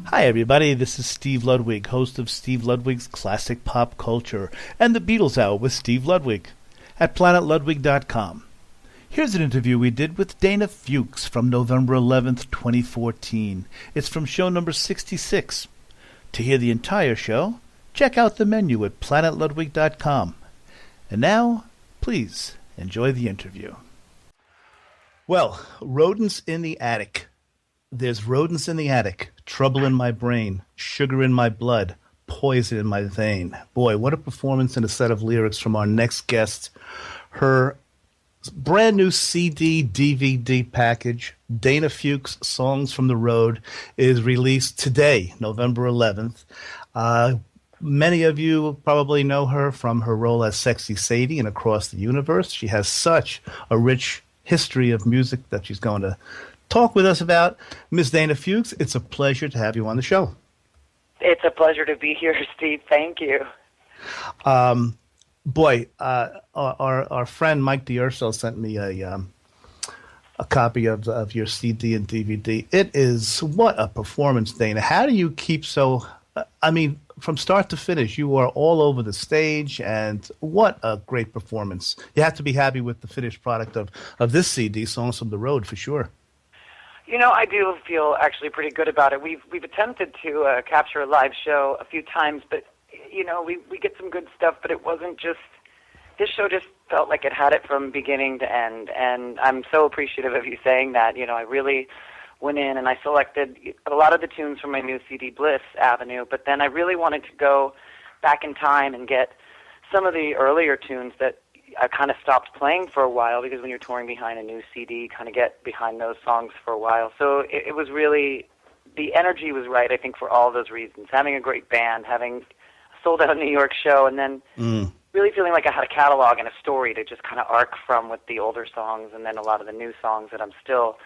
Hi everybody, this is Steve Ludwig, host of Steve Ludwig's Classic Pop Culture and the Beatles Hour with Steve Ludwig at planetludwig.com. Here's an interview we did with Dana Fuchs from November 11th, 2014. It's from show number 66. To hear the entire show, check out the menu at planetludwig.com. And now, please enjoy the interview. Well, rodents in the attic. There's rodents in the attic, trouble in my brain, sugar in my blood, poison in my vein. Boy, what a performance and a set of lyrics from our next guest. Her brand new CD, DVD package, Dana Fuchs Songs from the Road, is released today, November 11th. Many of you probably know her from her role as Sexy Sadie in Across the Universe. She has such a rich history of music that she's going to talk with us about. Ms. Dana Fuchs, it's a pleasure to have you on the show. It's a pleasure to be here, Steve. Thank you. Our friend Mike D'Urso sent me a copy of your CD and DVD. It is, what a performance, Dana. How do you keep so, from start to finish, you are all over the stage, and what a great performance. You have to be happy with the finished product of this CD, Songs from the Road, for sure. You know, I do feel actually pretty good about it. We've attempted to capture a live show a few times, but, you know, we get some good stuff, but it wasn't just, this show just felt like it had it from beginning to end, and I'm so appreciative of you saying that. You know, I really went in and I selected a lot of the tunes from my new CD, Bliss Avenue, but then I really wanted to go back in time and get some of the earlier tunes that I kind of stopped playing for a while, because when you're touring behind a new CD, you kind of get behind those songs for a while. So it was really, the energy was right, I think, for all those reasons. Having a great band, having a sold-out New York show, and then really feeling like I had a catalog and a story to just kind of arc from with the older songs, and then a lot of the new songs that I'm still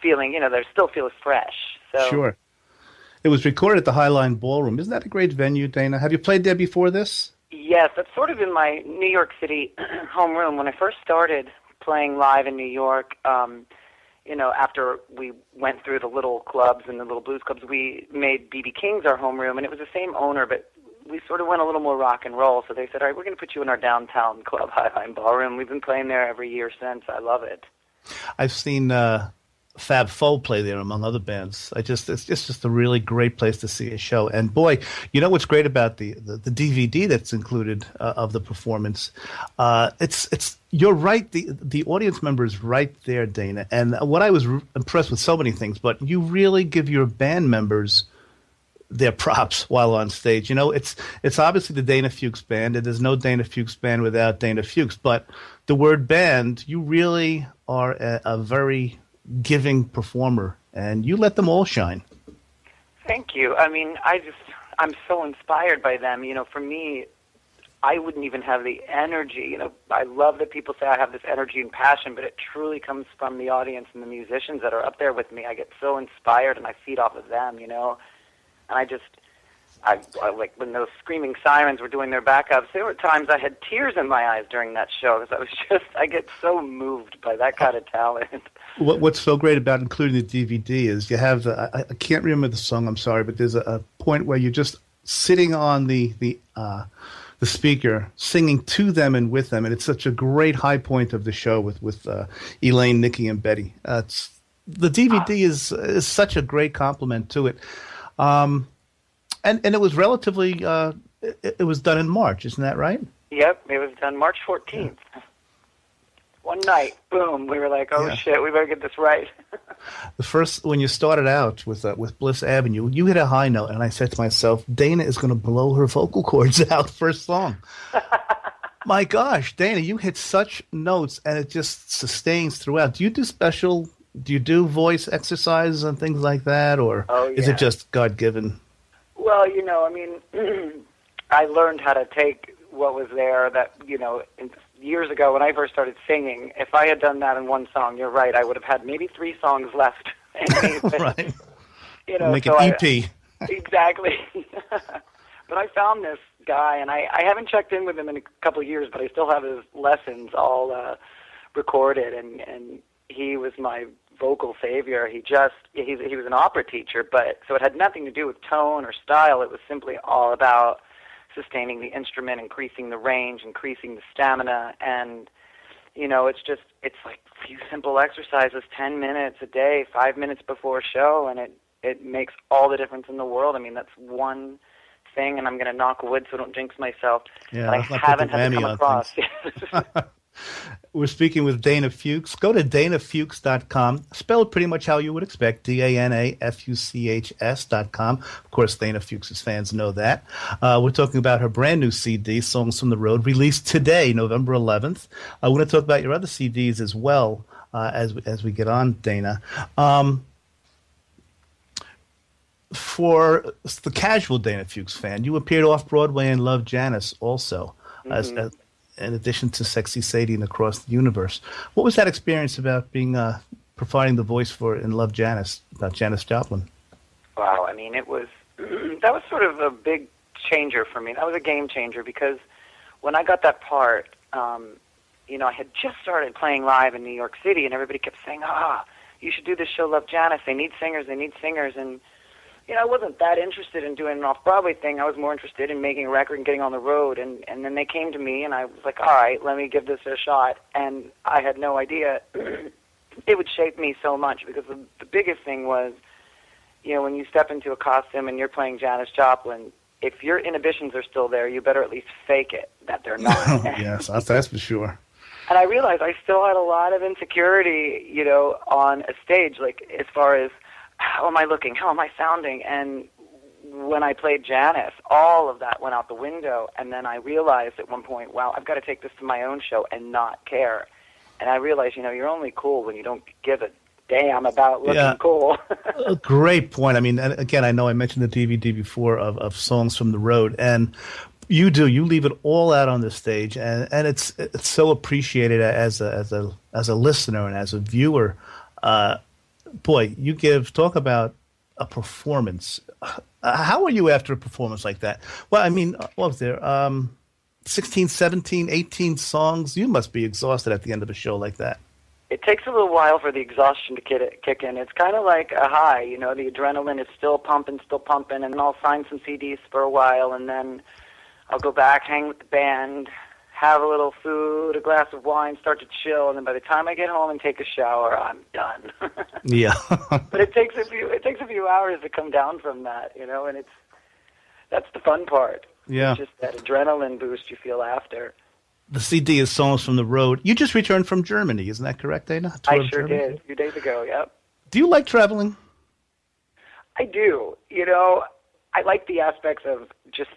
feeling, you know, they still feel fresh. So. Sure. It was recorded at the Highline Ballroom. Isn't that a great venue, Dana? Have you played there before this? Yes, that's sort of in my New York City homeroom. When I first started playing live in New York, you know, after we went through the little clubs and the little blues clubs, we made B.B. King's our homeroom, and it was the same owner, but we sort of went a little more rock and roll. So they said, all right, we're going to put you in our downtown club, Highline Ballroom. We've been playing there every year since. I love it. I've seen Fab Four play there, among other bands. It's just a really great place to see a show. And boy, you know what's great about the DVD that's included of the performance? It's you're right. The audience member is right there, Dana. And what I was impressed with, so many things, but you really give your band members their props while on stage. You know, it's obviously the Dana Fuchs Band, and there's no Dana Fuchs Band without Dana Fuchs. But the word band, you really are a very giving performer, and you let them all shine. Thank you. I mean, I'm so inspired by them. You know, for me, I wouldn't even have the energy. You know, I love that people say I have this energy and passion, but it truly comes from the audience and the musicians that are up there with me. I get so inspired, and I feed off of them, you know. And I like when those screaming sirens were doing their backups, there were times I had tears in my eyes during that show, because I get so moved by that kind of talent. What's so great about including the DVD is you have, I can't remember the song, I'm sorry, but there's a point where you're just sitting on the speaker, singing to them and with them, and it's such a great high point of the show with Elaine, Nikki, and Betty. The DVD is such a great compliment to it. And it was relatively, it was done in March, isn't that right? Yep, it was done March 14th. Yeah. One night, boom, we were like, oh, shit, we better get this right. When you started out with Bliss Avenue, you hit a high note, and I said to myself, Dana is going to blow her vocal cords out first song. My gosh, Dana, you hit such notes, and it just sustains throughout. Do you do voice exercises and things like that, or is it just God-given? Well, you know, I mean, I learned how to take what was there that, you know, years ago when I first started singing. If I had done that in one song, you're right, I would have had maybe 3 songs left. Right. You know, make an EP. Exactly. But I found this guy, and I haven't checked in with him in a couple of years, but I still have his lessons all recorded, and he was my vocal savior. He was an opera teacher, but so it had nothing to do with tone or style. It was simply all about sustaining the instrument, increasing the range, increasing the stamina, and it's like a few simple exercises, 10 minutes a day, 5 minutes before a show, and it makes all the difference in the world. I mean, that's one thing, and I'm going to knock wood so I don't jinx myself. Yeah, I haven't had to come across. We're speaking with Dana Fuchs. Go to danafuchs.com. Spelled pretty much how you would expect, DANAFUCHS.com. Of course, Dana Fuchs' fans know that. We're talking about her brand new CD, Songs from the Road, released today, November 11th. We're going to talk about your other CDs as well as we get on, Dana. For the casual Dana Fuchs fan, you appeared off-Broadway in Love, Janice also, as in addition to Sexy Sadie and Across the Universe. What was that experience about being providing the voice for in Love, Janice, about Janis Joplin? Wow, I mean, that was sort of a big changer for me. That was a game changer because when I got that part, I had just started playing live in New York City, and everybody kept saying, you should do this show, Love, Janice. They need singers, and I wasn't that interested in doing an off-Broadway thing. I was more interested in making a record and getting on the road. And then they came to me, and I was like, all right, let me give this a shot. And I had no idea it would shape me so much because the biggest thing was, when you step into a costume and you're playing Janis Joplin, if your inhibitions are still there, you better at least fake it that they're not. Yes, that's for sure. And I realized I still had a lot of insecurity, on a stage, like as far as, how am I looking? How am I sounding? And when I played Janis, all of that went out the window. And then I realized at one point, wow, I've got to take this to my own show and not care. And I realized, you're only cool when you don't give a damn about looking cool. A great point. I mean, again, I know I mentioned the DVD before of Songs from the Road, and you leave it all out on the stage, and it's so appreciated as a listener and as a viewer. Boy, talk about a performance. How are you after a performance like that? Well, I mean, what was there? 16, 17, 18 songs? You must be exhausted at the end of a show like that. It takes a little while for the exhaustion to kick in. It's kind of like a high, the adrenaline is still pumping, and then I'll sign some CDs for a while, and then I'll go back, hang with the band, have a little food, a glass of wine, start to chill, and then by the time I get home and take a shower, I'm done. Yeah. But it takes a few hours to come down from that, and that's the fun part. Yeah. It's just that adrenaline boost you feel after. The CD is Songs from the Road. You just returned from Germany, isn't that correct, Dana? I sure did, a few days ago, yep. Do you like traveling? I do. I like the aspects of just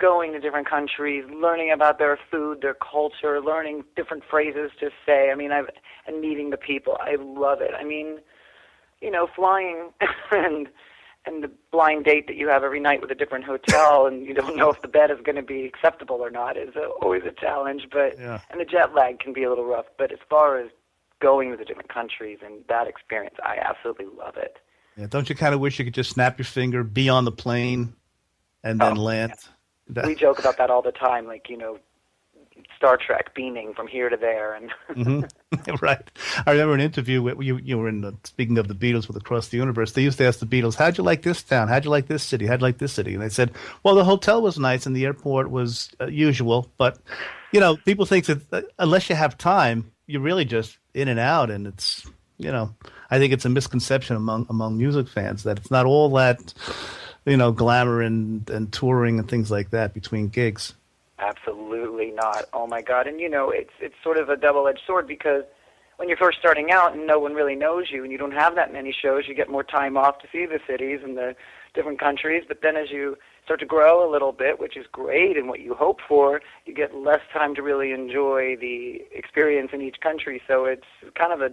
going to different countries, learning about their food, their culture, learning different phrases to say. I mean, and meeting the people. I love it. I mean, flying and the blind date that you have every night with a different hotel, and you don't know if the bed is going to be acceptable or not is always a challenge. But and the jet lag can be a little rough. But as far as going to the different countries and that experience, I absolutely love it. Yeah, don't you kind of wish you could just snap your finger, be on the plane, and then land? Yeah. We joke about that all the time, like, Star Trek beaming from here to there. And Right. I remember an interview where you were in, speaking of the Beatles with Across the Universe, they used to ask the Beatles, how'd you like this town? How'd you like this city? How'd you like this city? And they said, well, the hotel was nice and the airport was usual. But, people think that unless you have time, you're really just in and out. And it's, I think it's a misconception among music fans that it's not all that glamour and touring and things like that between gigs. Absolutely not. Oh my God. And it's sort of a double-edged sword because when you're first starting out and no one really knows you and you don't have that many shows, you get more time off to see the cities and the different countries. But then as you start to grow a little bit, which is great and what you hope for, you get less time to really enjoy the experience in each country. So it's kind of a,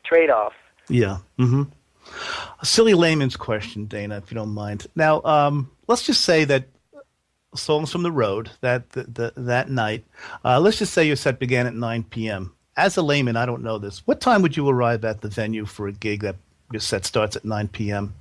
trade-off. Yeah. Mm-hmm. A silly layman's question, Dana, if you don't mind. Now, let's just say that Songs from the Road, that night, let's just say your set began at 9 p.m. As a layman, I don't know this. What time would you arrive at the venue for a gig that your set starts at 9 p.m.?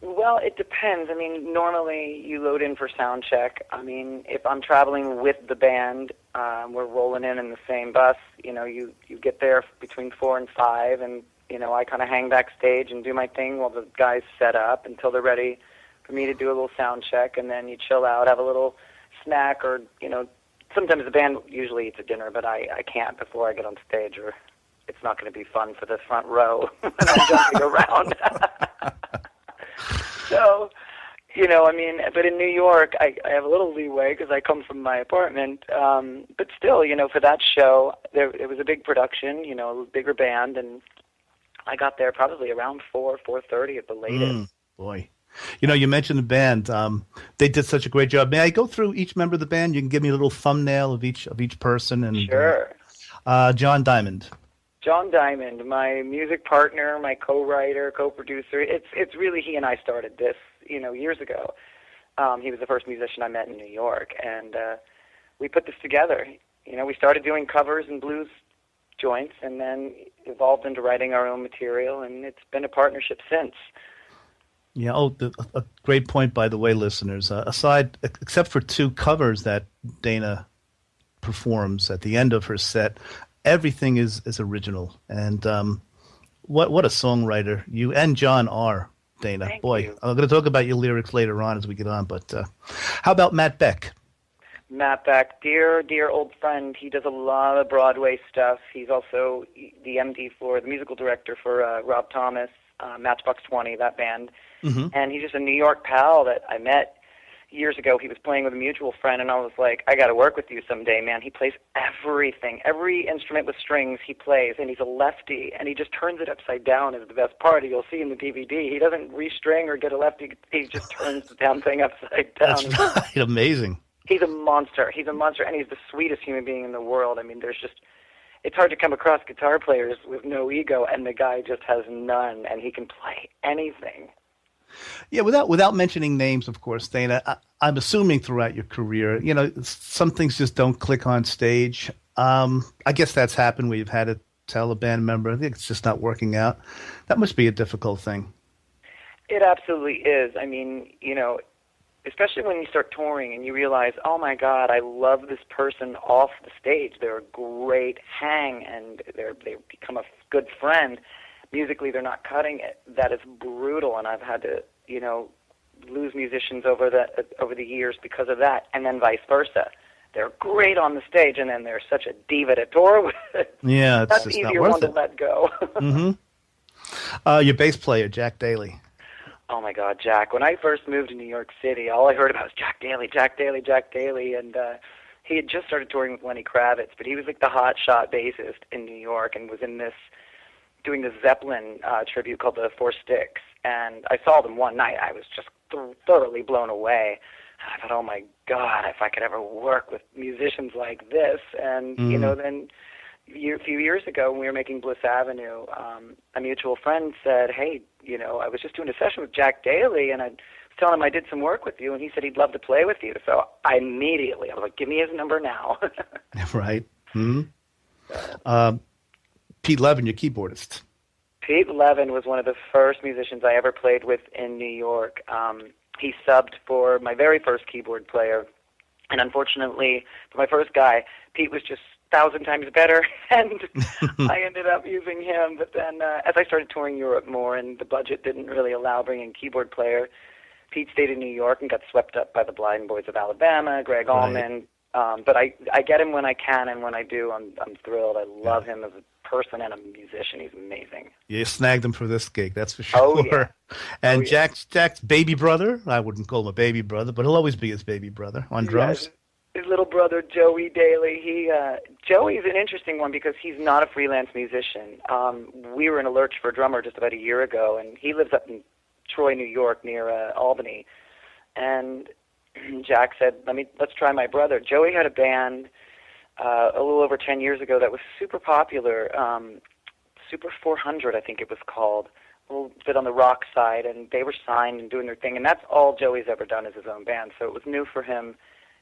Well, Well, it depends. I mean, normally you load in for sound check. I mean, if I'm traveling with the band, we're rolling in the same bus. You know, you get there between 4 and 5, and, you know, I kind of hang backstage and do my thing while the guys set up until they're ready for me to do a little sound check, and then you chill out, have a little snack, or, you know, sometimes the band usually eats a dinner, but I can't before I get on stage, or it's not going to be fun for the front row when I'm jumping around. So, you know, I mean, but in New York, I have a little leeway because I come from my apartment. But still, you know, for that show, it was a big production, you know, a bigger band, and I got there probably around 4:30 at the latest. Boy. You know, you mentioned the band. They did such a great job. May I go through each member of the band? You can give me a little thumbnail of each person. And Sure. John Diamond. John Diamond, my music partner, my co-writer, co-producer. It's really he and I started this, you know, years ago. He was the first musician I met in New York, and we put this together. You know, we started doing covers and blues joints, and then evolved into writing our own material, and it's been a partnership since. Yeah. Oh, a great point, by the way, listeners. Except for 2 covers that Dana performs at the end of her set, everything is original. And what a songwriter you and John are, Dana. Thank Boy, you. I'm going to talk about your lyrics later on as we get on. But how about Matt Beck? Matt Beck, dear old friend. He does a lot of Broadway stuff. He's also the MD for the musical director for Rob Thomas, Matchbox 20, that band. Mm-hmm. And he's just a New York pal that I met years ago. He was playing with a mutual friend, and I was like, I got to work with you someday, man. He plays everything. Every instrument with strings he plays, and he's a lefty, and he just turns it upside down is the best part. You'll see in the DVD. He doesn't restring or get a lefty. He just turns the damn thing upside down. That's right. Amazing. He's a monster. He's a monster, and he's the sweetest human being in the world. I mean, it's hard to come across guitar players with no ego, and the guy just has none, and he can play anything. Yeah, without mentioning names, of course, Dana, I'm assuming throughout your career, you know, some things just don't click on stage. I guess that's happened where you've had to tell a band member, I think it's just not working out. That must be a difficult thing. It absolutely is. I mean, you know, especially when you start touring and you realize, oh my God, I love this person off the stage. They're a great hang, and they become a good friend. Musically, they're not cutting it. That is brutal, and I've had to, you know, lose musicians over the years because of that, and then vice versa. They're great on the stage, and then they're such a diva to tour with. Yeah, it's that's just the not easier worth one to it. let go. Mm-hmm. Your bass player, Jack Daly. Oh my God, Jack! When I first moved to New York City, all I heard about was Jack Daly, Jack Daly, Jack Daly, and he had just started touring with Lenny Kravitz, but he was like the hot shot bassist in New York, and was in this doing this Zeppelin tribute called the Four Sticks. And I saw them one night. I was just thoroughly blown away. And I thought, oh my God, if I could ever work with musicians like this. And, you know, then a few years ago when we were making Bliss Avenue, a mutual friend said, hey, you know, I was just doing a session with Jack Daly, and I was telling him I did some work with you, and he said he'd love to play with you. So I was like, give me his number now. Right. Mm-hmm. Pete Levin, your keyboardist. Pete Levin was one of the first musicians I ever played with in New York. He subbed for my very first keyboard player, and unfortunately, for my first guy, Pete was just 1,000 times better, and I ended up using him. But then as I started touring Europe more and the budget didn't really allow bringing a keyboard player, Pete stayed in New York and got swept up by the Blind Boys of Alabama, Greg Allman. But I get him when I can, and when I do, I'm thrilled. I love him as a person and a musician. He's amazing. You snagged him for this gig, that's for sure. Oh, yeah. And Jack's baby brother, I wouldn't call him a baby brother, but he'll always be his baby brother on drums. His little brother, Joey Daly. Joey's an interesting one because he's not a freelance musician. We were in a lurch for a drummer just about a year ago, and he lives up in Troy, New York, near Albany. And Jack said, let's try my brother. Joey had a band a little over 10 years ago that was super popular, Super 400, I think it was called, a little bit on the rock side, and they were signed and doing their thing, and that's all Joey's ever done is his own band, so it was new for him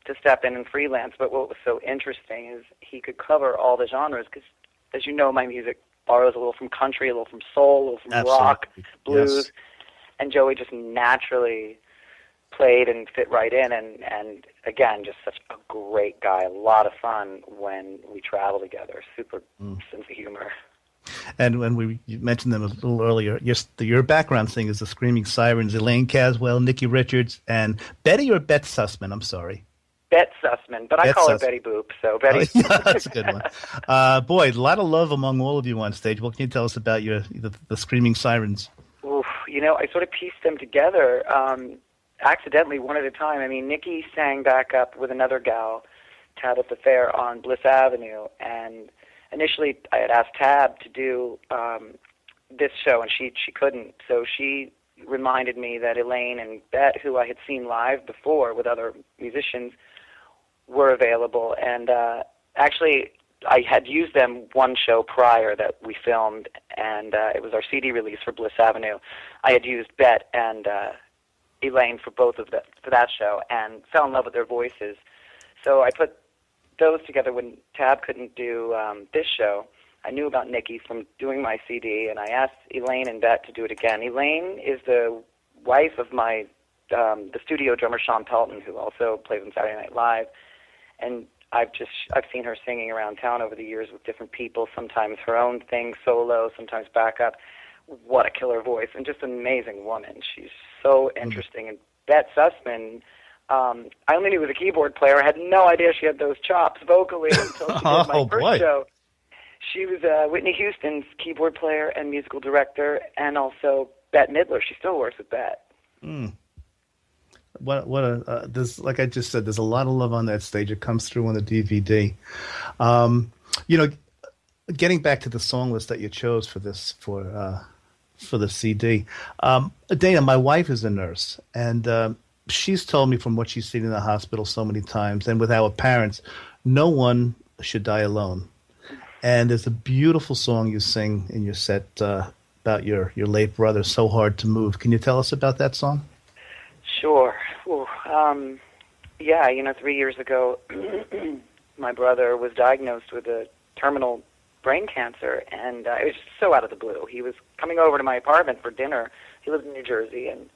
to step in and freelance. But what was so interesting is he could cover all the genres, because, as you know, my music borrows a little from country, a little from soul, a little from rock, blues. Yes. and Joey just naturally played and fit right in, and again, just such a great guy, a lot of fun when we travel together, super sense of humor. And when you mentioned them a little earlier, your background singers is the Screaming Sirens, Elaine Caswell, Nikki Richards, and Betty or Bet Sussman, I'm sorry. Bet Sussman, but I call her Betty Boop, so Betty. Oh, yeah, that's a good one. Boy, a lot of love among all of you on stage. What can you tell us about the Screaming Sirens? Oof, I sort of pieced them together accidentally, one at a time. I mean, Nikki sang back up with another gal, Tabitha Fair, on Bliss Avenue, and initially I had asked Tab to do this show, and she couldn't, so she reminded me that Elaine and Bet, who I had seen live before with other musicians, were available, and actually I had used them one show prior that we filmed, and it was our CD release for Bliss Avenue. I had used Bet and Elaine for that show, and fell in love with their voices. So I put those together when Tab couldn't do this show. I knew about Nikki from doing my CD, and I asked Elaine and Bet to do it again. Elaine is the wife of my the studio drummer Sean Pelton, who also plays on Saturday Night Live, and I've seen her singing around town over the years with different people, sometimes her own thing solo, sometimes backup. What a killer voice, and just an amazing woman. She's so interesting. And Bet Sussman, I only knew was a keyboard player. I had no idea she had those chops vocally until she did my first show. She was Whitney Houston's keyboard player and musical director, and also Bette Midler. She still works with Bette. There's, like I just said, there's a lot of love on that stage. It comes through on the DVD. Getting back to the song list that you chose for the CD, Dana, my wife is a nurse, and she's told me from what she's seen in the hospital so many times, and with our parents, no one should die alone. And there's a beautiful song you sing in your set about your late brother, So Hard to Move. Can you tell us about that song? Sure. Ooh, 3 years ago, my brother was diagnosed with a terminal brain cancer, and it was just so out of the blue. He was coming over to my apartment for dinner. He lived in New Jersey, and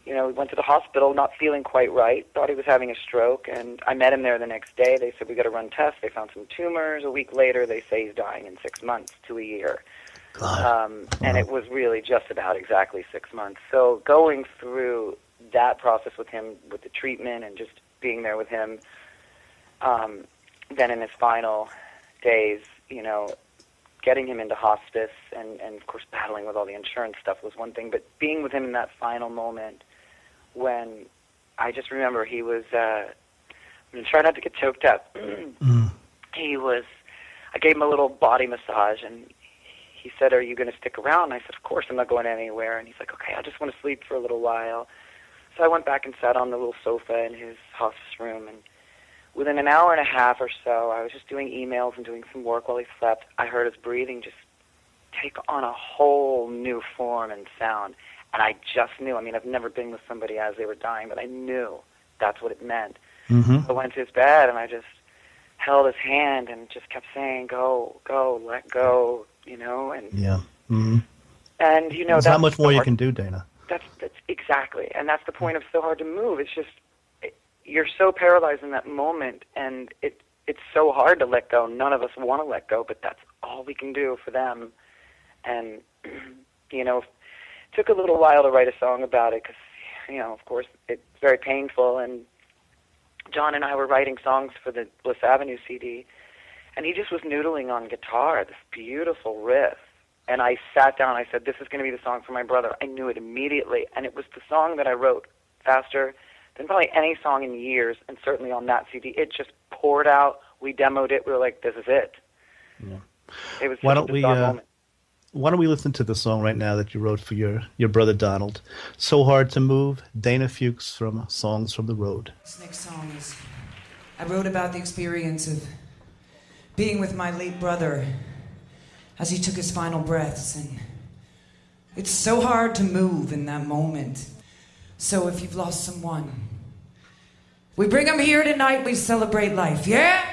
we went to the hospital not feeling quite right, thought he was having a stroke, and I met him there the next day. They said, we got to run tests. They found some tumors. A week later, they say he's dying in 6 months to a year. And it was really just about exactly 6 months. So going through that process with him, with the treatment and just being there with him, then in his final days, getting him into hospice and of course battling with all the insurance stuff was one thing, but being with him in that final moment when I just remember he was, I'm going to try not to get choked up. I gave him a little body massage, and he said, are you going to stick around? I said, of course, I'm not going anywhere. And he's like, okay, I just want to sleep for a little while. So I went back and sat on the little sofa in his hospice room, and within an hour and a half or so, I was just doing emails and doing some work while he slept. I heard his breathing just take on a whole new form and sound. And I just knew. I mean, I've never been with somebody as they were dying, but I knew that's what it meant. I went to his bed, and I just held his hand and just kept saying, go, let go, and... Yeah. And, there's not much more you can do, Dana. That's exactly. And that's the point of So Hard to Move. It's just... you're so paralyzed in that moment, and it's so hard to let go. None of us want to let go, but that's all we can do for them. And, it took a little while to write a song about it because, of course, it's very painful. And John and I were writing songs for the Bliss Avenue CD, and he just was noodling on guitar, this beautiful riff. And I sat down, I said, this is going to be the song for my brother. I knew it immediately, and it was the song that I wrote faster than probably any song in years, and certainly on that CD. It just poured out. We demoed it. We were like, this is it. Yeah. It was just a moment. Why don't we listen to the song right now that you wrote for your brother Donald? So Hard to Move, Dana Fuchs from Songs from the Road. This next song is, I wrote about the experience of being with my late brother as he took his final breaths, and it's so hard to move in that moment. So if you've lost someone, we bring them here tonight, we celebrate life, yeah?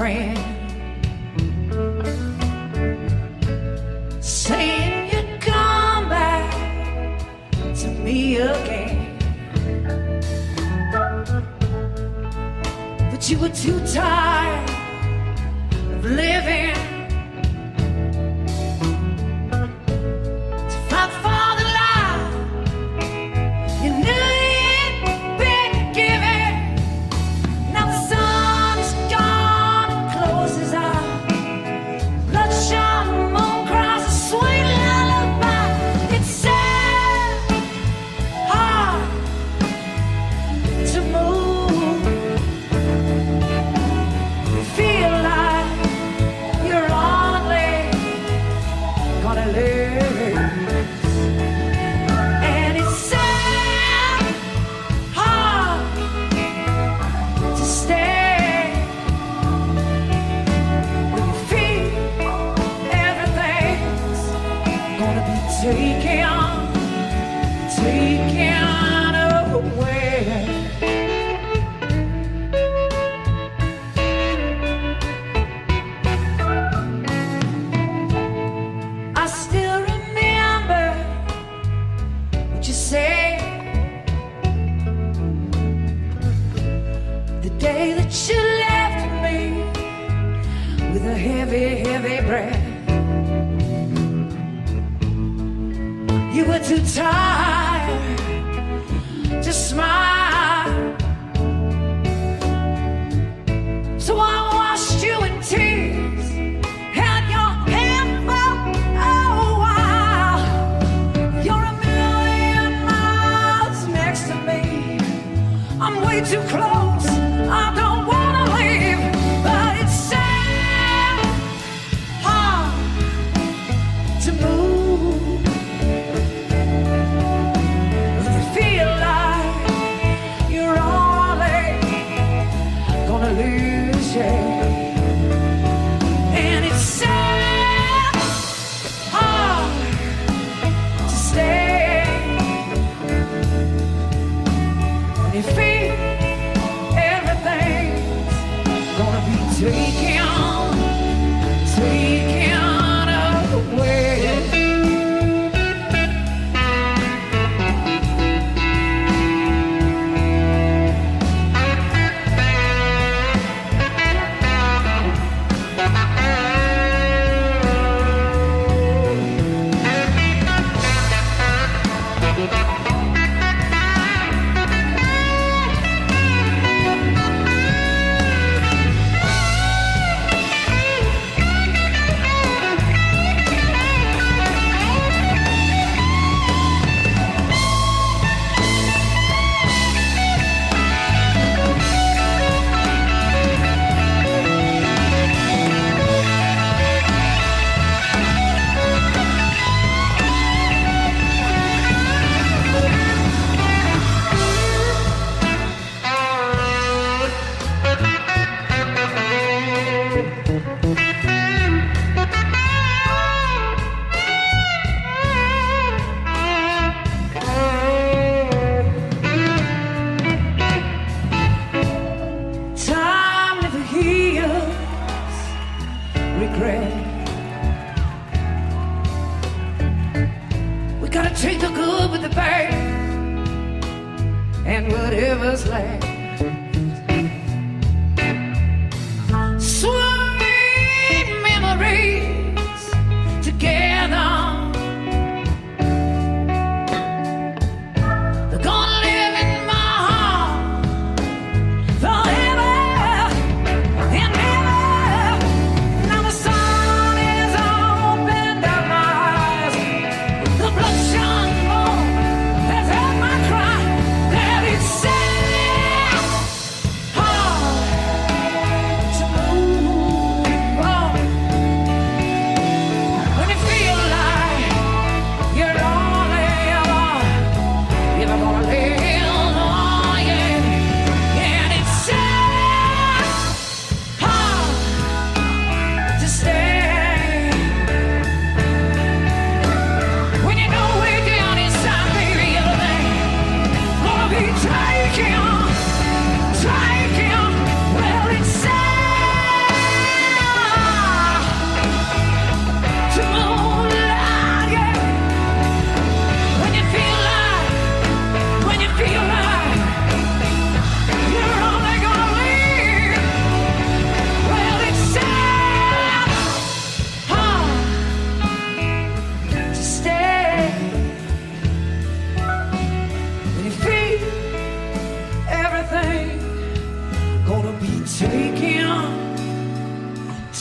friend, saying you'd come back to me again, but you were too tired of living to fight for the life you knew you'd been given. Now the sun's gone and closed his eyes, bloodshot moon cries a sweet lullaby. It's sad, hard to move. You feel like you're only gonna lose, and it's sad, hard to stay when you feel everything's gonna be taken away. I still remember what you said the day that you left me with a heavy, heavy breath. You were too tired to smile, so I washed you in tears, held your hand for a while. You're a million miles next to me, I'm way too close, I don't wanna leave, but it's sad, hard to move when you feel like you're only gonna lose, yeah. And it's sad, hard to stay when you feel everything's gonna be taken away. Time never heals regret. We gotta take the good with the bad and whatever's left. Sweet memories together, they're gonna live in my heart forever and ever. Now the sun is opened up my eyes, the bloodshot moon has heard my cry, that it's sad,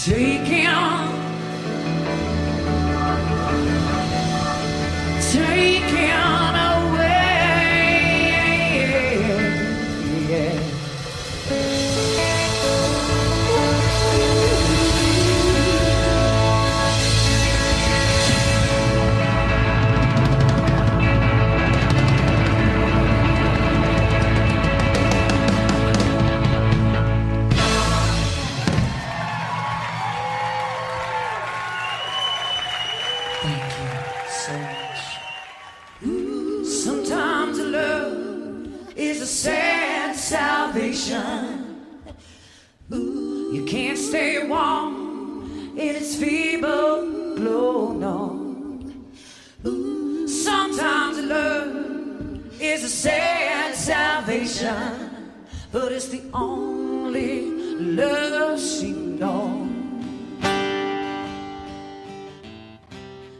taking on, taking away, yeah. Thank you so much. Sometimes love is a sad salvation. You can't stay warm in its feeble glow, no. Sometimes love is a sad salvation, but it's the only love she knows.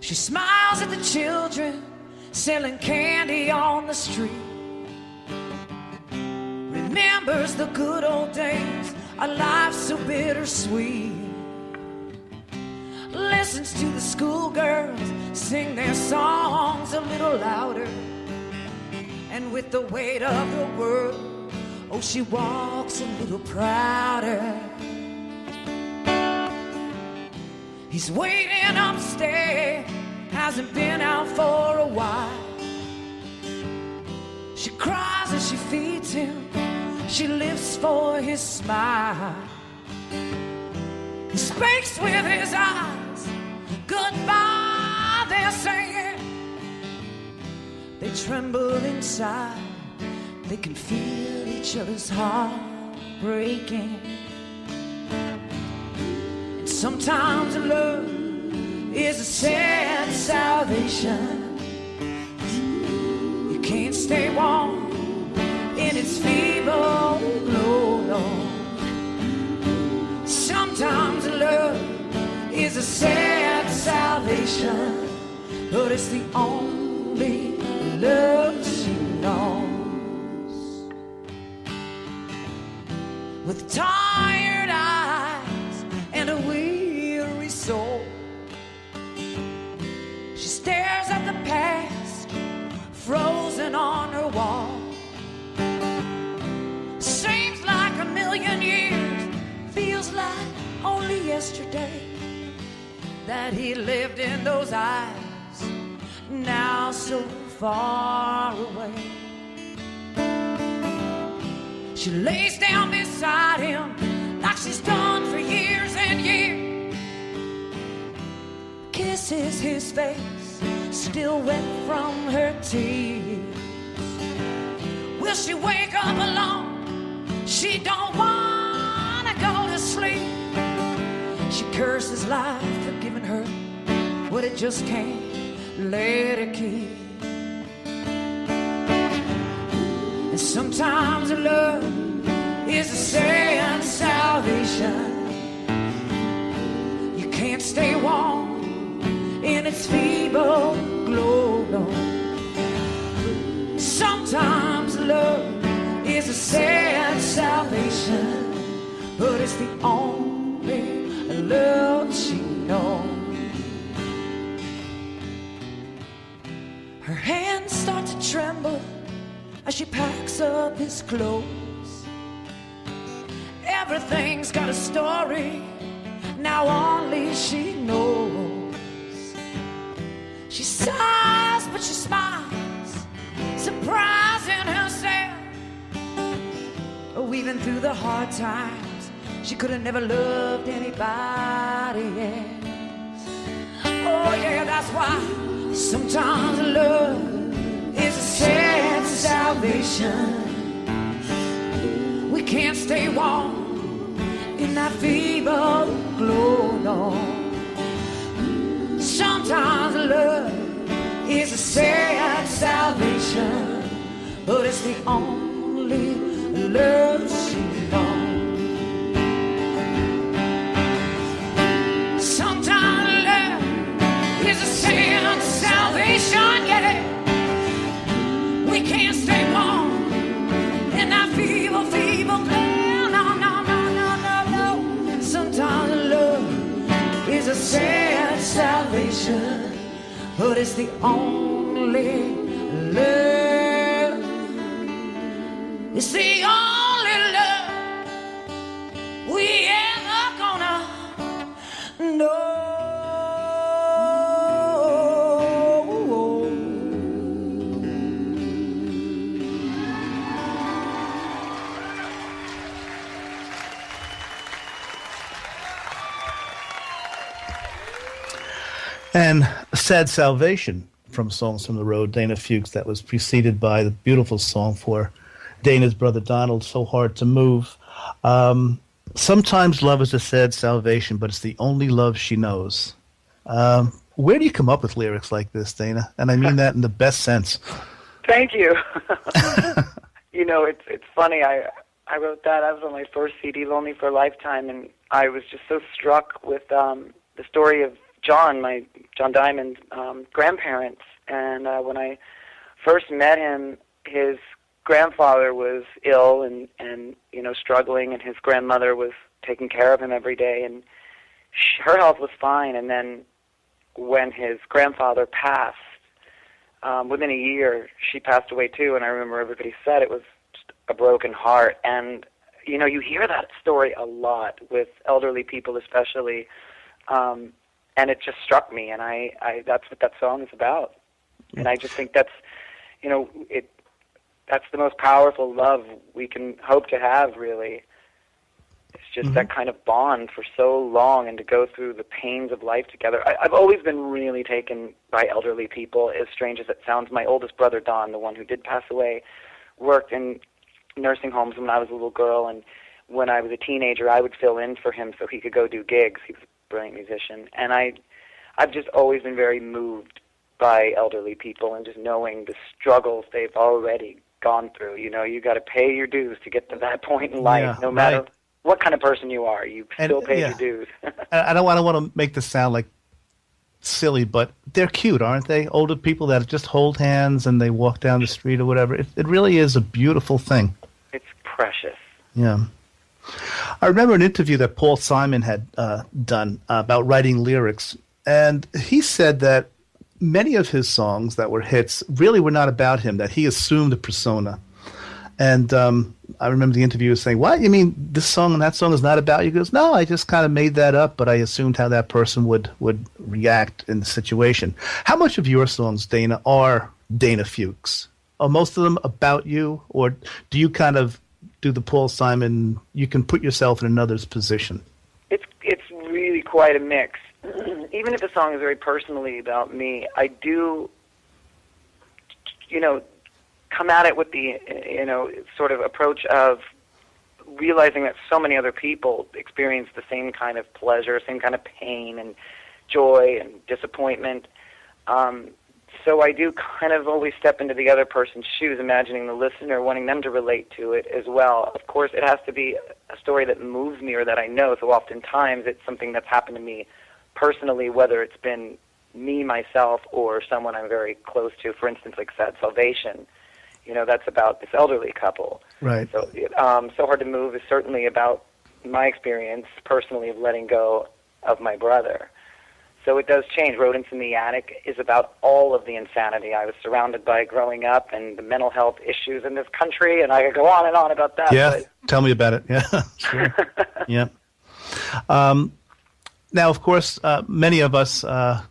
She smiles at the children selling candy on the street, remembers the good old days, a life so bittersweet, listens to the schoolgirls sing their songs a little louder, and with the weight of the world, oh, she walks a little prouder. He's waiting upstairs, hasn't been out for a while. She cries as she feeds him, she lives for his smile. He speaks with his eyes, goodbye they're saying. They tremble inside, they can feel each other's heart breaking. And sometimes love is a sad salvation. You can't stay warm in its feeble glow, no. Sometimes love is a sad salvation, but it's the only love she knows. With tired eyes and a weary soul, she stares at the past, frozen on her wall. Seems like a million years, feels like only yesterday that he lived in those eyes, now so far away. She lays down beside him like she's done for years and years, kisses his face, still wet from her tears. Will she wake up alone? She don't wanna go to sleep. She curses life for giving her what it just can't let her keep. And sometimes love is a sad salvation. You can't stay warm in its feeble glow, no. Sometimes love is a sad salvation, but it's the only love she knows. Her hands start to tremble as she packs up his clothes. Everything's got a story, now only she knows. She sighs, but she smiles, surprising herself. Oh, even through the hard times, she could have never loved anybody else. Oh yeah, that's why sometimes love is a sad salvation. We can't stay warm in that feeble glow, no. Sometimes love is a sad salvation, but it's the only love she knows. Sometimes love is a sad salvation, yeah. We can't stay warm in that feeble glow, no, no, no, no, no, no. Sometimes love sad salvation, but it's the only love. It's the only love we ever gonna know. And Sad Salvation from Songs from the Road, Dana Fuchs, that was preceded by the beautiful song for Dana's brother Donald, So Hard to Move. Sometimes love is a sad salvation, but it's the only love she knows. Where do you come up with lyrics like this, Dana? And I mean that in the best sense. Thank you. You know, it's funny. I wrote that. I was on my first CD, Lonely for a Lifetime, and I was just so struck with the story of John Diamond's grandparents. And when I first met him, his grandfather was ill and you know, struggling, and his grandmother was taking care of him every day, and her health was fine. And then when his grandfather passed, within a year, she passed away too. And I remember everybody said it was just a broken heart. And you know, you hear that story a lot with elderly people, especially. And it just struck me, and I that's what that song is about. And I just think that's, you know, that's the most powerful love we can hope to have, really. It's just that kind of bond for so long, and to go through the pains of life together. I've always been really taken by elderly people, as strange as it sounds. My oldest brother, Don, the one who did pass away, worked in nursing homes when I was a little girl, and when I was a teenager, I would fill in for him so he could go do gigs. He was brilliant musician, and I've just always been very moved by elderly people, and just knowing the struggles they've already gone through. You know, you got to pay your dues to get to that point in life, no matter what kind of person you are. You still pay your dues. I don't want to make this sound like silly, but they're cute, aren't they? Older people that just hold hands and they walk down the street or whatever. It really is a beautiful thing. It's precious. Yeah. I remember an interview that Paul Simon had done about writing lyrics, and he said that many of his songs that were hits really were not about him, that he assumed a persona. And I remember the interviewer saying, "What? You mean this song and that song is not about you?" He goes, "No, I just kind of made that up, but I assumed how that person would react in the situation." How much of your songs, Dana, are Dana Fuchs? Are most of them about you, or do you kind of do the Paul Simon, you can put yourself in another's position? It's really quite a mix. Even if a song is very personally about me, I do, you know, come at it with the, you know, sort of approach of realizing that so many other people experience the same kind of pleasure, same kind of pain and joy and disappointment. So I do kind of always step into the other person's shoes, imagining the listener, wanting them to relate to it as well. Of course, it has to be a story that moves me or that I know, so oftentimes it's something that's happened to me personally, whether it's been me, myself, or someone I'm very close to. For instance, like Sad Salvation, you know, that's about this elderly couple. Right. So So Hard to Move is certainly about my experience personally of letting go of my brother. So it does change. Rodents in the Attic is about all of the insanity I was surrounded by growing up and the mental health issues in this country, and I could go on and on about that. Yeah, tell me about it. Yeah, sure. Yeah. Now, of course, many of us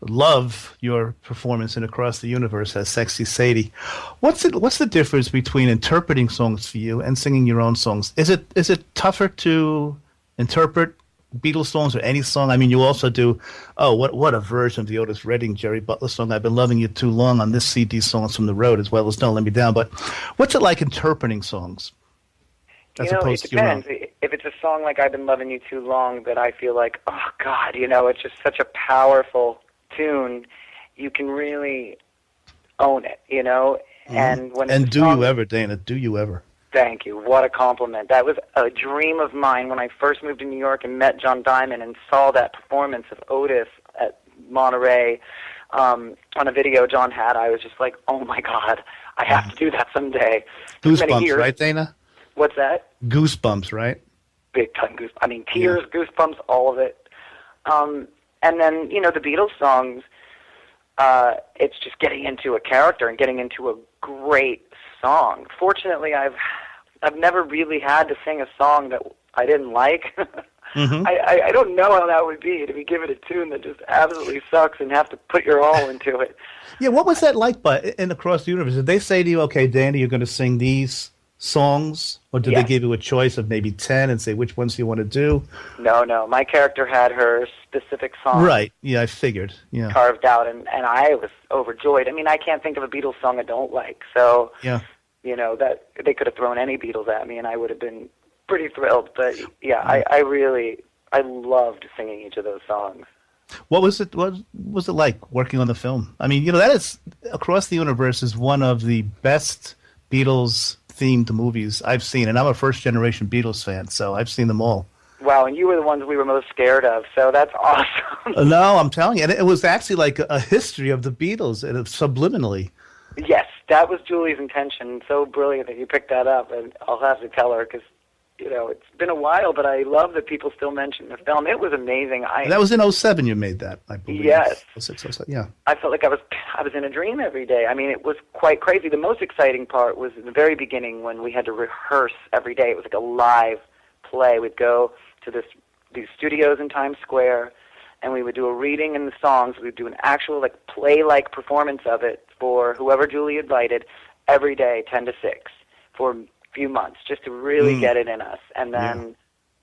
love your performance in Across the Universe as Sexy Sadie. What's the difference between interpreting songs for you and singing your own songs? Is it tougher to interpret Beatles songs or any song? I mean, you also do, what a version of the Otis Redding, Jerry Butler song, I've Been Loving You Too Long, on this CD, Songs from the Road, as well as Don't Let Me Down. But what's it like interpreting songs as opposed to your own? It depends. If it's a song like I've Been Loving You Too Long that I feel like, oh, God, you know, it's just such a powerful tune, you can really own it, you know? And when and do you ever, Dana? Do you ever? Thank you. What a compliment. That was a dream of mine when I first moved to New York and met John Diamond and saw that performance of Otis at Monterey on a video John had. I was just like, oh, my God, I have to do that someday. Goosebumps, right, Dana? What's that? Goosebumps, right? Big time goosebumps. I mean, tears, goosebumps, all of it. And then, the Beatles songs, it's just getting into a character and getting into a great song. Fortunately, I've never really had to sing a song that I didn't like. Mm-hmm. I don't know how that would be, to be given a tune that just absolutely sucks and have to put your all into it. Yeah, what was that like in Across the Universe? Did they say to you, okay, Danny, you're going to sing these songs? Or did they give you a choice of maybe 10 and say which ones you want to do? No. My character had her specific song Right. Yeah, I figured. Yeah. carved out, and I was overjoyed. I mean, I can't think of a Beatles song I don't like. So, Yeah. that they could have thrown any Beatles at me, and I would have been pretty thrilled. But, yeah, I loved singing each of those songs. What was it like working on the film? I mean, that is Across the Universe is one of the best Beatles themed movies I've seen, and I'm a first generation Beatles fan, so I've seen them all. Wow, and you were the ones we were most scared of, so that's awesome. No, I'm telling you, and it was actually like a history of the Beatles, and subliminally. Yes, that was Julie's intention. So brilliant that you picked that up, and I'll have to tell her because it's been a while, but I love that people still mention the film. It was amazing. That was in 2007 you made that, I believe. Yes. 06, 07, yeah. I felt like I was in a dream every day. I mean, it was quite crazy. The most exciting part was in the very beginning when we had to rehearse every day. It was like a live play. We'd go to these studios in Times Square, and we would do a reading in the songs. We'd do an actual play-like performance of it for whoever Julie invited every day, 10 to 6, for few months just to really get it in us. And then,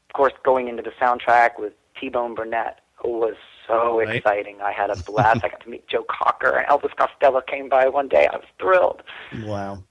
of course, going into the soundtrack with T-Bone Burnett was so exciting. I had a blast. I got to meet Joe Cocker. Elvis Costello came by one day. I was thrilled. Wow.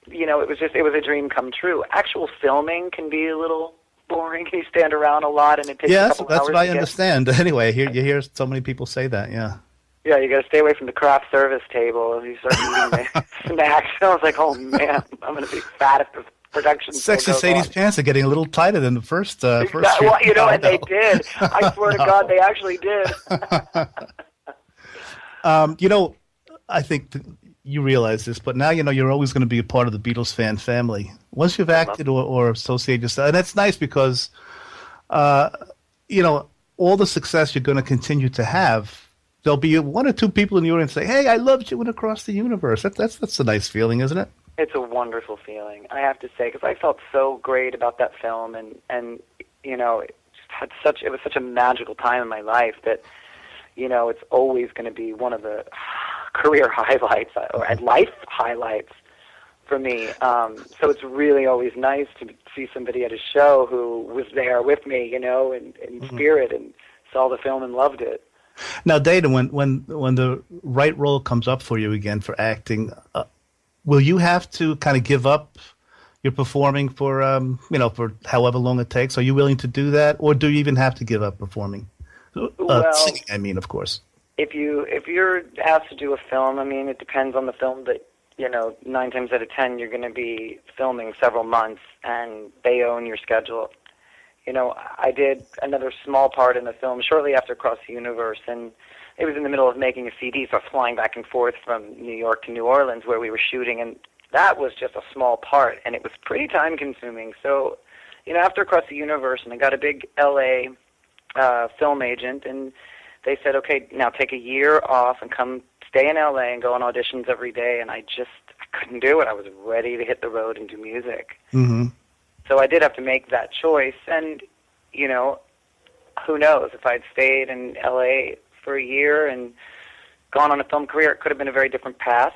It was a dream come true. Actual filming can be a little boring. You stand around a lot, and it takes a couple hours. That's what I understand. Anyway, you hear so many people say that, yeah. Yeah, you got to stay away from the craft service table. You start eating the snacks. I was like, oh man, I'm going to be fat if the production. Sexy Sadie's pants are getting a little tighter than the first. Well, and they did. I swear to God, they actually did. I think you realize this, but now you're always going to be a part of the Beatles fan family. Once you've acted or associated yourself, and that's nice because, all the success you're going to continue to have. There'll be one or two people in the audience say, "Hey, I loved you in Across the Universe." That's a nice feeling, isn't it? It's a wonderful feeling, I have to say, because I felt so great about that film, and it was such a magical time in my life that it's always going to be one of the career highlights or life highlights for me. So it's really always nice to see somebody at a show who was there with me, in spirit, and saw the film and loved it. Now, Dana, when the right role comes up for you again for acting, will you have to kind of give up your performing for for however long it takes? Are you willing to do that, or do you even have to give up performing? Singing, I mean, of course. If you're asked to do a film, I mean, it depends on the film. But 9 times out of 10, you're going to be filming several months, and they own your schedule. I did another small part in the film shortly after Across the Universe, and it was in the middle of making a CD, so I was flying back and forth from New York to New Orleans where we were shooting, and that was just a small part, and it was pretty time-consuming. So, after Across the Universe, and I got a big L.A. Film agent, and they said, okay, now take a year off and come stay in L.A. and go on auditions every day, and I couldn't do it. I was ready to hit the road and do music. Mm-hmm. So I did have to make that choice, and, who knows, if I'd stayed in L.A. for a year and gone on a film career, it could have been a very different path.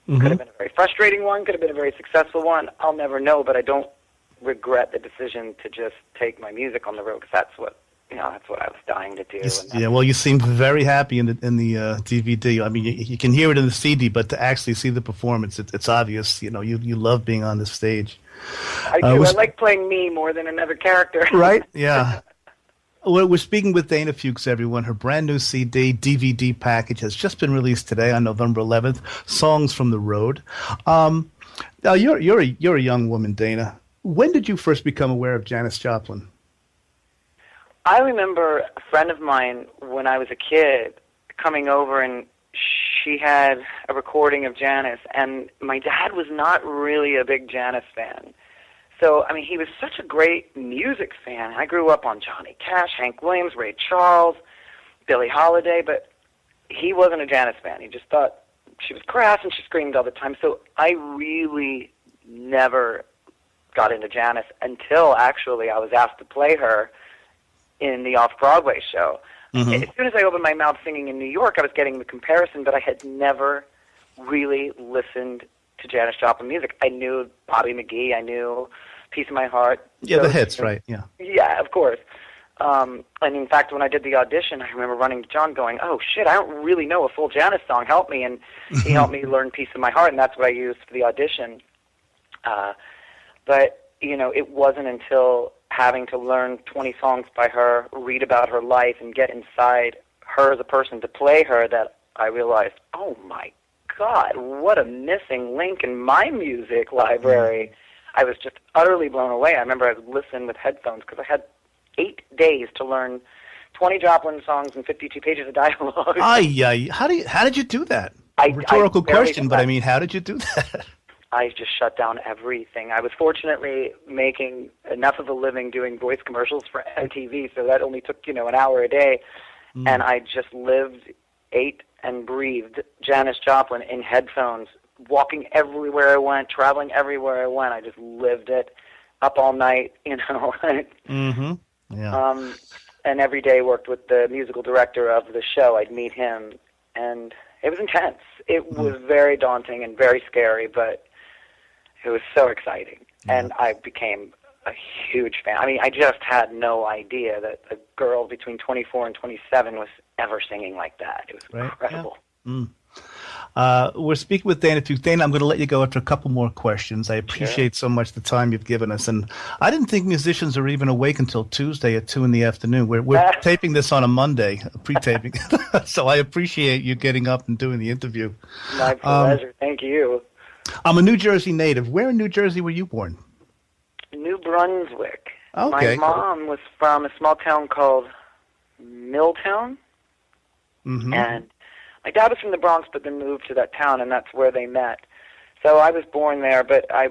Mm-hmm. Could have been a very frustrating one, could have been a very successful one. I'll never know, but I don't regret the decision to just take my music on the road, because that's what I was dying to do. Well, you seemed very happy in the DVD. I mean, you can hear it in the CD, but to actually see the performance, it's obvious. You love being on the stage. I do. I like playing me more than another character. Right? Yeah. We're speaking with Dana Fuchs, everyone. Her brand new CD, DVD package has just been released today on November 11th. Songs from the Road. Now you're a young woman, Dana. When did you first become aware of Janis Joplin? I remember a friend of mine when I was a kid coming over, and she had a recording of Janis, and my dad was not really a big Janis fan. So, I mean, he was such a great music fan. I grew up on Johnny Cash, Hank Williams, Ray Charles, Billie Holiday, but he wasn't a Janis fan. He just thought she was crass and she screamed all the time. So I really never got into Janis until actually I was asked to play her in the Off-Broadway show. Mm-hmm. As soon as I opened my mouth singing in New York, I was getting the comparison, but I had never really listened to Janis Joplin music. I knew Bobby McGee, I knew Piece of My Heart. Yeah, the hits, right, yeah. Yeah, of course. And in fact, when I did the audition, I remember running to John going, oh, shit, I don't really know a full Janis song. Help me. And he helped me learn Piece of My Heart, and that's what I used for the audition. But, you know, it wasn't until having to learn 20 songs by her, read about her life, and get inside her as a person to play her that I realized, oh, my God, what a missing link in my music library. I was just utterly blown away. I remember I would listen with headphones because I had 8 days to learn 20 Joplin songs and 52 pages of dialogue. How did you do that? Rhetorical question, but I mean, how did you do that? I just shut down everything. I was fortunately making enough of a living doing voice commercials for MTV, so that only took, an hour a day. And I just lived, ate, and breathed Janis Joplin in headphones, walking everywhere I went, traveling everywhere I went. I just lived it, up all night, Mm-hmm. Yeah. And every day worked with the musical director of the show. I'd meet him, and it was intense. It was very daunting and very scary, but it was so exciting. And I became a huge fan. I mean, I just had no idea that a girl between 24 and 27 was ever singing like that. It was incredible. Yeah. We're speaking with Dana Fuchs. Dana, I'm going to let you go after a couple more questions. I appreciate so much the time you've given us. And I didn't think musicians are even awake until Tuesday at 2 in the afternoon. We're taping this on a Monday, pre-taping. So I appreciate you getting up and doing the interview. My pleasure. Thank you. I'm a New Jersey native. Where in New Jersey were you born? New Brunswick. Okay. My mom was from a small town called Milltown. Mm-hmm. And my dad was from the Bronx, but then moved to that town, and that's where they met. So I was born there, but I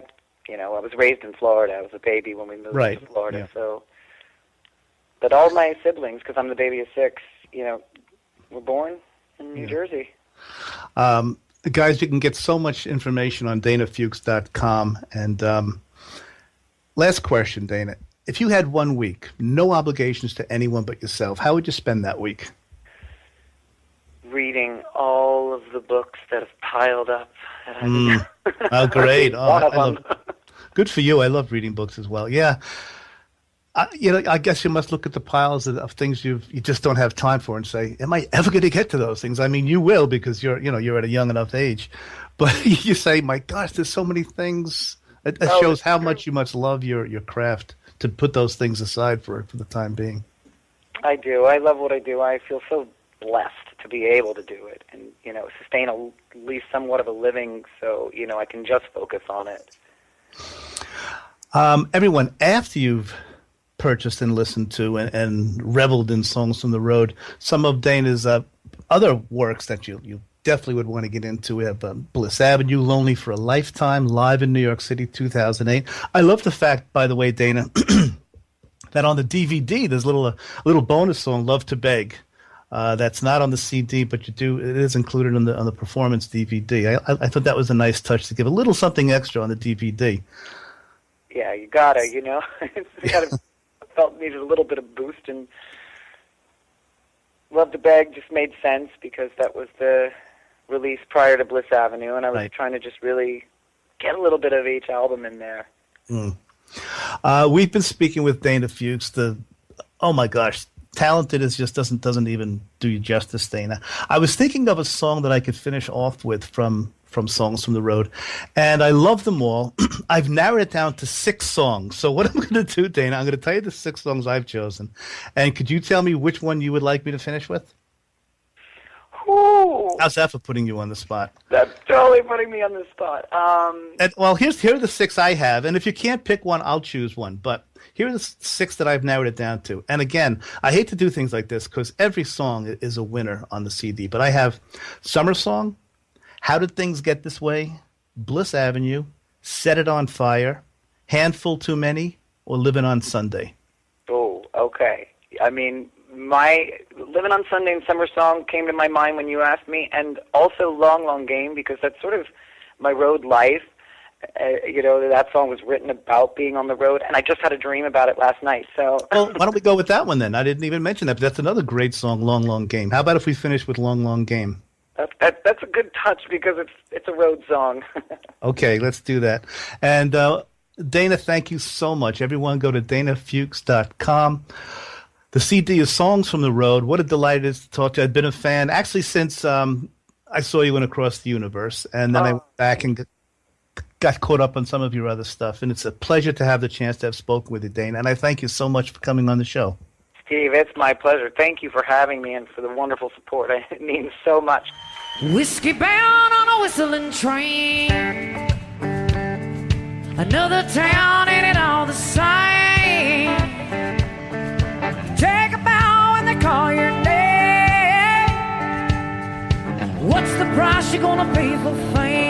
was raised in Florida. I was a baby when we moved to Florida. Yeah. So, but all my siblings, because I'm the baby of 6, were born in New Jersey. Guys, you can get so much information on DanaFuchs.com. And last question, Dana. If you had 1 week, no obligations to anyone but yourself, how would you spend that week? Reading all of the books that have piled up. Oh, great. Good for you. I love reading books as well. Yeah. I guess you must look at the piles of things you just don't have time for and say, am I ever going to get to those things? I mean, you will because you're at a young enough age. But you say, my gosh, there's so many things. It shows how much you must love your craft to put those things aside for the time being. I do. I love what I do. I feel so blessed to be able to do it and, sustain at least somewhat of a living so, I can just focus on it. Everyone, after you've purchased and listened to and reveled in Songs from the Road, some of Dana's other works that you definitely would want to get into. We have Bliss Avenue, Lonely for a Lifetime, live in New York City, 2008. I love the fact, by the way, Dana, that on the DVD there's a little bonus song, Love to Beg. That's not on the CD, but it is included on the performance DVD. I thought that was a nice touch to give a little something extra on the DVD. Yeah, you gotta, felt needed a little bit of boost, and Love to Beg just made sense because that was the release prior to Bliss Avenue, and I was trying to just really get a little bit of each album in there. We've been speaking with Dana Fuchs. Oh my gosh, talented is just doesn't even do you justice, Dana. I was thinking of a song that I could finish off with from Songs from the Road, and I love them all. I've narrowed it down to 6 songs. So what I'm going to do, Dana, I'm going to tell you the 6 songs I've chosen, and could you tell me which one you would like me to finish with? Ooh. How's that for putting you on the spot? That's totally putting me on the spot. Here are the 6 I have, and if you can't pick one, I'll choose one. But here are the 6 that I've narrowed it down to. And again, I hate to do things like this because every song is a winner on the CD. But I have Summer Song, How Did Things Get This Way, Bliss Avenue, Set It on Fire, Handful Too Many, or Living on Sunday. Oh, okay. I mean, my Living on Sunday and Summer Song came to my mind when you asked me, and also Long, Long Game, because that's sort of my road life. That song was written about being on the road, and I just had a dream about it last night. So, well, why don't we go with that one then? I didn't even mention that, but that's another great song, Long, Long Game. How about if we finish with Long, Long Game? That's a good touch because it's a road song. Okay, let's do that. And Dana, thank you so much. Everyone go to danafuchs.com. The CD is Songs from the Road. What a delight it is to talk to you. I've been a fan actually since I saw you in Across the Universe, and then I went back and got caught up on some of your other stuff. And it's a pleasure to have the chance to have spoken with you, Dana. And I thank you so much for coming on the show. Steve, it's my pleasure. Thank you for having me and for the wonderful support. It means so much. Whiskey bound on a whistling train, another town, ain't it all the same? Take a bow when they call your name. What's the price you're gonna pay for fame?